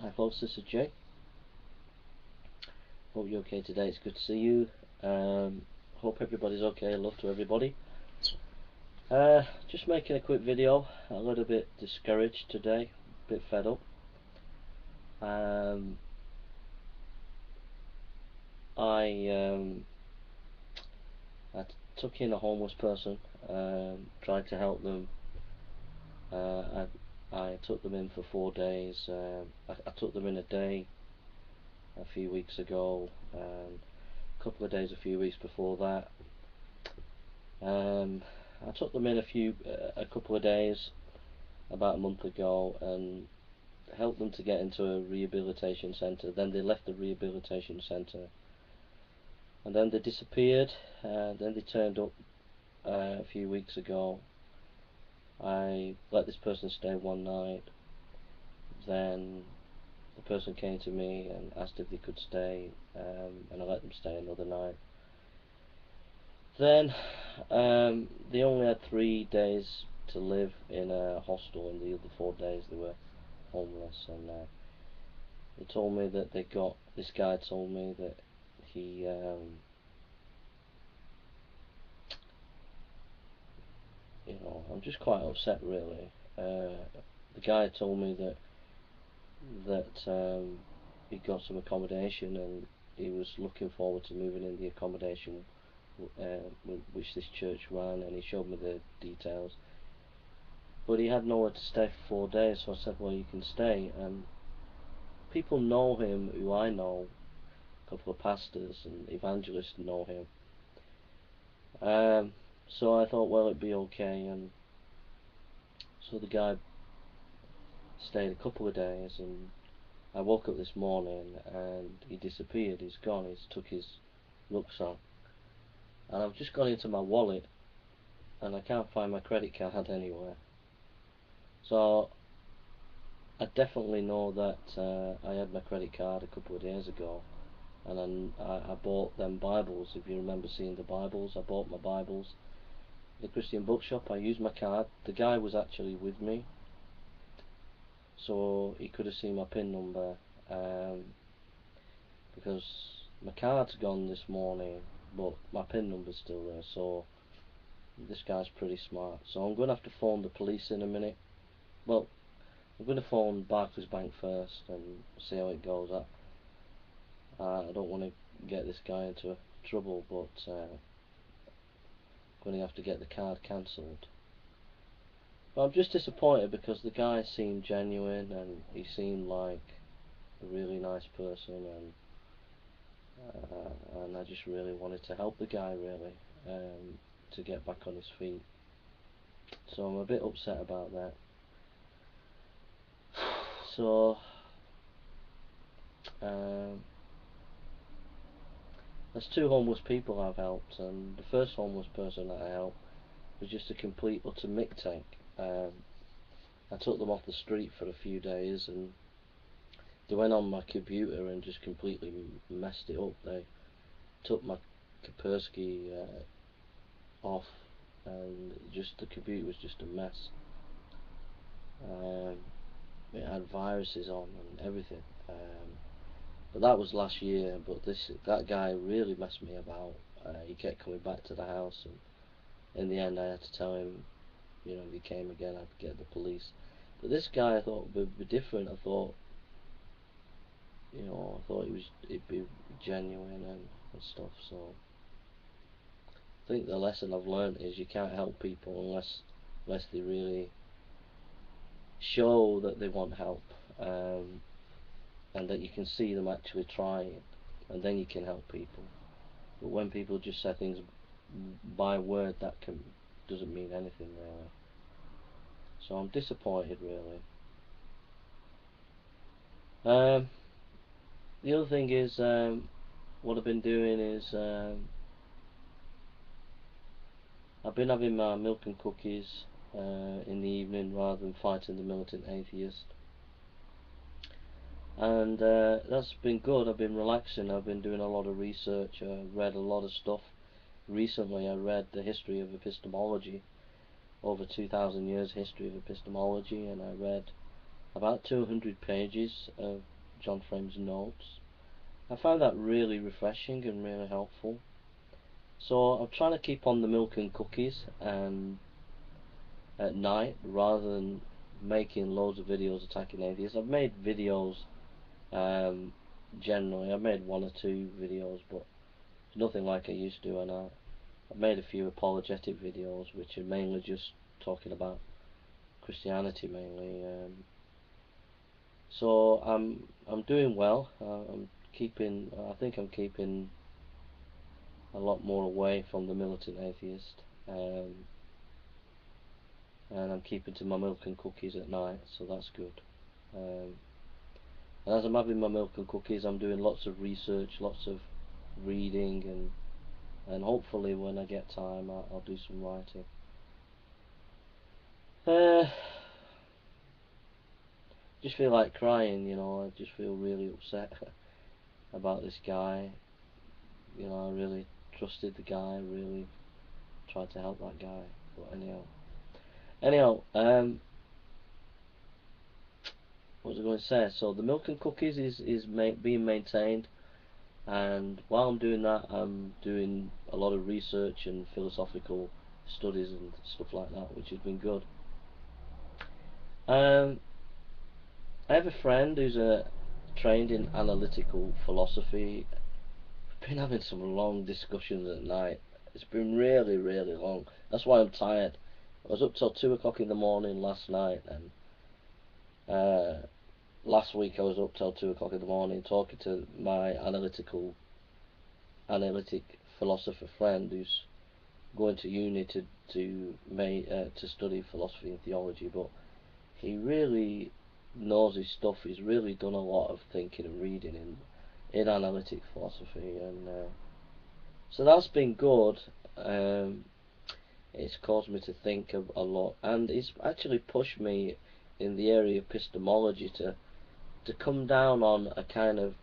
Hi folks, this is Jay. Hope you're okay today. It's good to see you. Hope everybody's okay. Love to everybody. Just making a quick video. A little bit discouraged today, a bit fed up. I took in a homeless person, tried to help them. I took them in for 4 days. I took them in a day a few weeks ago, a couple of days a few weeks before that. I took them in a couple of days about a month ago and helped them to get into a rehabilitation centre. Then they left the rehabilitation centre and then they disappeared. Then they turned up a few weeks ago. I let this person stay one night. Then the person came to me and asked if they could stay, and I let them stay another night. Then they only had 3 days to live in a hostel, and the other 4 days they were homeless. And they told me that this guy told me that he I'm just quite upset really. The guy told me that he got some accommodation and he was looking forward to moving in the accommodation which this church ran, and he showed me the details. But he had nowhere to stay for 4 days, so I said, well, you can stay. And people know him who I know. A couple of pastors and evangelists know him. So I thought, well, it'd be okay. And so the guy stayed a couple of days, and I woke up this morning and he disappeared. He's gone. He's took his rucksack. And I've just gone into my wallet and I can't find my credit card anywhere. So I definitely know that I had my credit card a couple of days ago, and I bought them Bibles. If you remember seeing the Bibles, I bought my Bibles at the Christian bookshop. I used my card. The guy was actually with me, so he could have seen my PIN number, because my card's gone this morning, but my PIN number's still there. So this guy's pretty smart. So I'm going to have to phone the police in a minute. Well, I'm going to phone Barclays Bank first and see how it goes. I don't want to get this guy into trouble, but I'm going to have to get the card cancelled. But I'm just disappointed because the guy seemed genuine and he seemed like a really nice person, and I just really wanted to help the guy really, to get back on his feet. So I'm a bit upset about that. So there's 2 homeless people I've helped, and the first homeless person that I helped was just a complete utter mick tank. I took them off the street for a few days and they went on my computer and just completely messed it up. They took my Kaspersky off, and just the computer was just a mess. It had viruses on and everything. But that was last year. But that guy really messed me about. He kept coming back to the house, and in the end I had to tell him, if he came again I'd get the police. But this guy I thought would be different. I thought he'd be genuine and stuff. So I think the lesson I've learned is you can't help people unless they really show that they want help, and that you can see them actually trying, and then you can help people. But when people just say things by word, that doesn't mean anything really. So I'm disappointed really. The other thing is, what I've been doing is, I've been having my milk and cookies in the evening rather than fighting the militant atheist, and that's been good. I've been relaxing. I've been doing a lot of research. I read a lot of stuff. Recently I read the history of epistemology, over 2,000 years history of epistemology, and I read about 200 pages of John Frame's notes. I found that really refreshing and really helpful. So I'm trying to keep on the milk and cookies and at night rather than making loads of videos attacking atheists. I've made videos generally. I've made one or two videos, but it's nothing like I used to, and I've made a few apologetic videos which are mainly just talking about Christianity mainly. So I'm doing well. I think I'm keeping a lot more away from the militant atheist, and I'm keeping to my milk and cookies at night, so that's good. And as I'm having my milk and cookies, I'm doing lots of research, lots of reading, and hopefully when I get time, I'll do some writing. Just feel like crying, you know. I just feel really upset about this guy. You know, I really trusted the guy, really tried to help that guy. But anyhow, what was I going to say? So the milk and cookies is being maintained, and while I'm doing that, I'm doing a lot of research and philosophical studies and stuff like that, which has been good. I have a friend who's trained in analytical philosophy. We've been having some long discussions at night. It's been really, really long. That's why I'm tired. I was up till 2 o'clock in the morning last night, and last week I was up till 2 o'clock in the morning talking to my analytic philosopher friend who's going to uni to study philosophy and theology, but he really knows his stuff. He's really done a lot of thinking and reading in analytic philosophy, and so that's been good. It's caused me to think a lot, and it's actually pushed me in the area of epistemology to come down on a kind of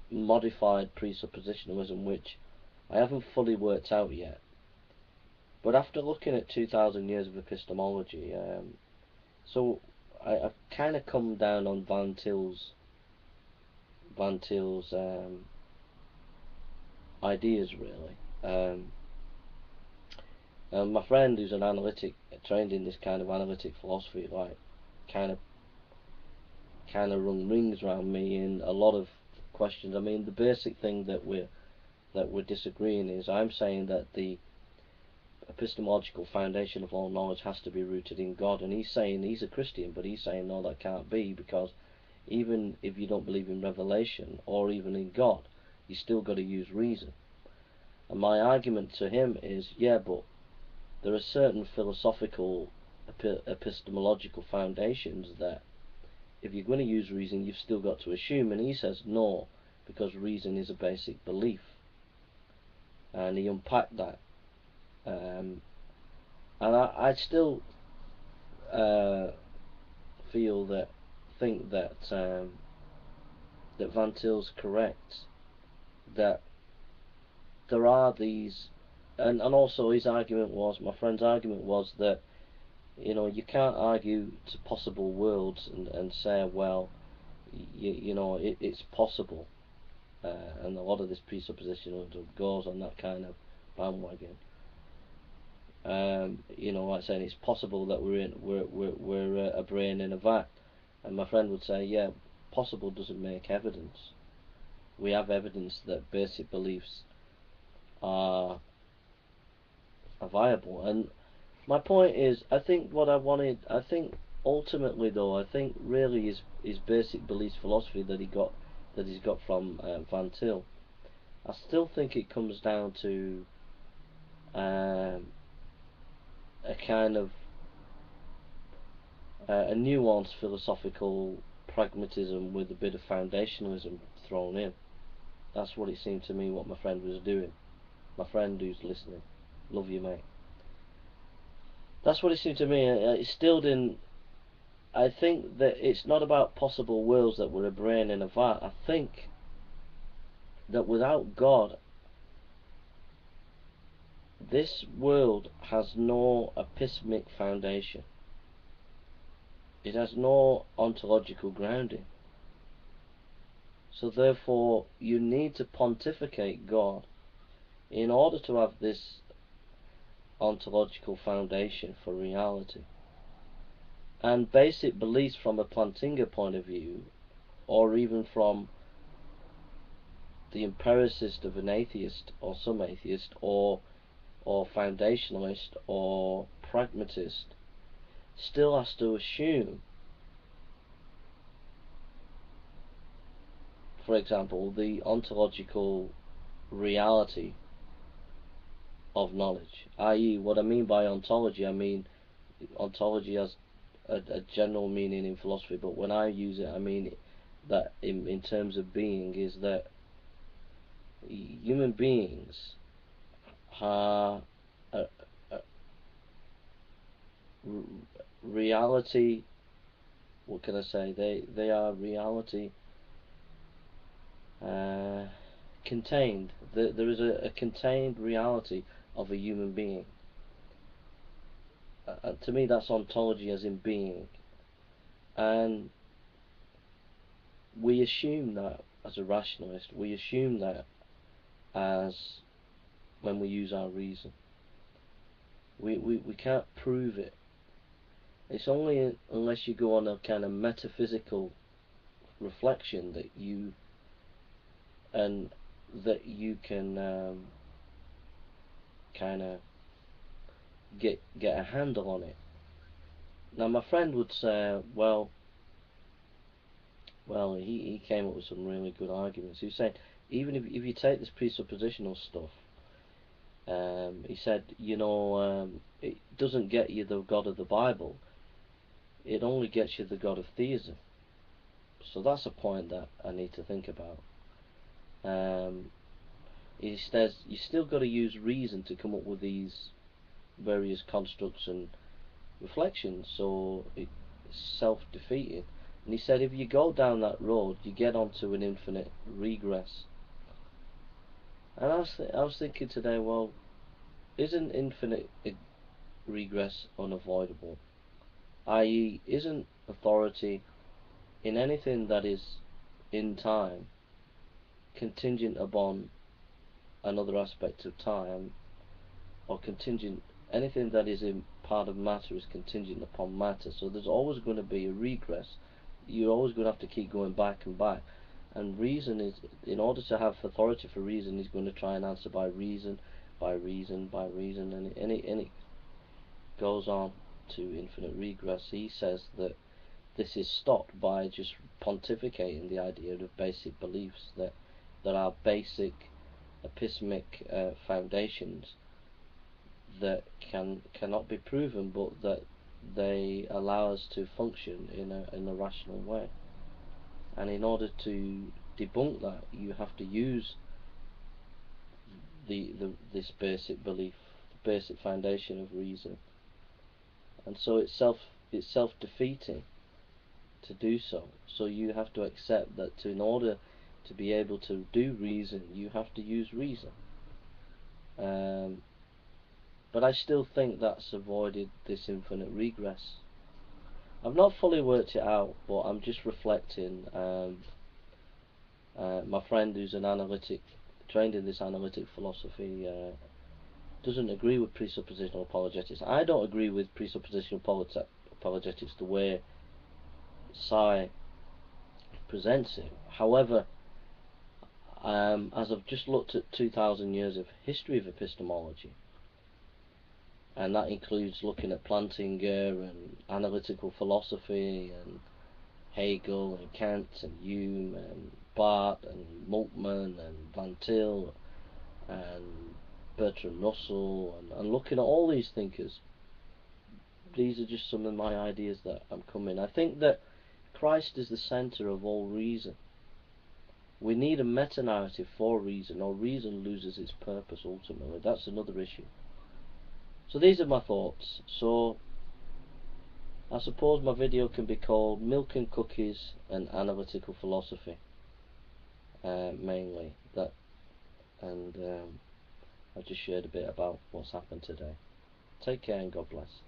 modified presuppositionalism, which I haven't fully worked out yet. But after looking at 2,000 years of epistemology, so I've kind of come down on Van Til's ideas, really. And my friend, who's an analytic, trained in this kind of analytic philosophy, like kind of run rings around me in a lot of questions. I mean, the basic thing that we're disagreeing is I'm saying that the epistemological foundation of all knowledge has to be rooted in God, and he's saying, he's a Christian, but he's saying no, that can't be, because even if you don't believe in revelation or even in God, you still got to use reason. And my argument to him is, yeah, but there are certain philosophical epistemological foundations that if you're going to use reason, you've still got to assume. And he says no, because reason is a basic belief, and he unpacked that. And I still think that that Van Til's correct, that there are these, and also his argument was, my friend's argument was that, you know, you can't argue to possible worlds and say, well, you know, it's possible, and a lot of this presuppositionalism goes on that kind of bandwagon. You know, like saying it's possible that we're a brain in a vat, and my friend would say, yeah, possible doesn't make evidence. We have evidence that basic beliefs are viable. And my point is, I think ultimately though, I think really his basic beliefs philosophy that he's got from Van Til, I still think it comes down to a kind of a nuanced philosophical pragmatism with a bit of foundationalism thrown in. That's what it seemed to me what my friend was doing. My friend who's listening, love you, mate. That's what it seemed to me. It still didn't. I think that it's not about possible worlds that we're a brain in a vat. I think that without God, this world has no epistemic foundation. It has no ontological grounding. So therefore, you need to pontificate God in order to have this ontological foundation for reality. And basic beliefs from a Plantinga point of view, or even from the empiricist of an atheist, or some atheist, or foundationalist, or pragmatist, still has to assume, for example, the ontological reality of knowledge. I.e., what I mean by ontology, I mean ontology has a general meaning in philosophy, but when I use it, I mean that in terms of being, is that human beings are a reality. What can I say? They are reality contained. There is a contained reality of a human being. To me, that's ontology as in being, and we assume that as a rationalist. We assume that as when we use our reason. We can't prove it. It's only unless you go on a kind of metaphysical reflection that you can kind of get a handle on it. Now, my friend would say, well, he came up with some really good arguments. He was saying, even if you take this presuppositional stuff, he said, it doesn't get you the God of the Bible. It only gets you the God of theism. So that's a point that I need to think about. He says you still got to use reason to come up with these various constructs and reflections, so it's self-defeating. And he said if you go down that road, you get onto an infinite regress. And I was thinking today, well, isn't infinite regress unavoidable? I.e., isn't authority in anything that is in time contingent upon another aspect of time, or contingent, anything that is in part of matter is contingent upon matter, so there's always going to be a regress. You're always going to have to keep going back and back, and reason is, in order to have authority for reason, he's going to try and answer by reason, and it goes on to infinite regress. He says that this is stopped by just pontificating the idea of basic beliefs, that are basic epistemic foundations that cannot be proven, but that they allow us to function in a rational way. And in order to debunk that, you have to use this basic belief, the basic foundation of reason. And so it's self-defeating to do so. So you have to accept that in order to be able to do reason, you have to use reason. But I still think that's avoided this infinite regress. I've not fully worked it out, but I'm just reflecting. My friend who's trained in this analytic philosophy, doesn't agree with presuppositional apologetics. I don't agree with presuppositional apologetics the way Sai presents it. However, as I've just looked at 2,000 years of history of epistemology, and that includes looking at Plantinga and analytical philosophy and Hegel and Kant and Hume and Barth and Moltmann and Van Til and Bertrand Russell, and looking at all these thinkers, these are just some of my ideas that I'm coming. I think that Christ is the centre of all reason. We need a meta-narrative for reason, or reason loses its purpose ultimately. That's another issue. So these are my thoughts. So I suppose my video can be called Milk and Cookies and Analytical Philosophy, mainly. I just shared a bit about what's happened today. Take care and God bless.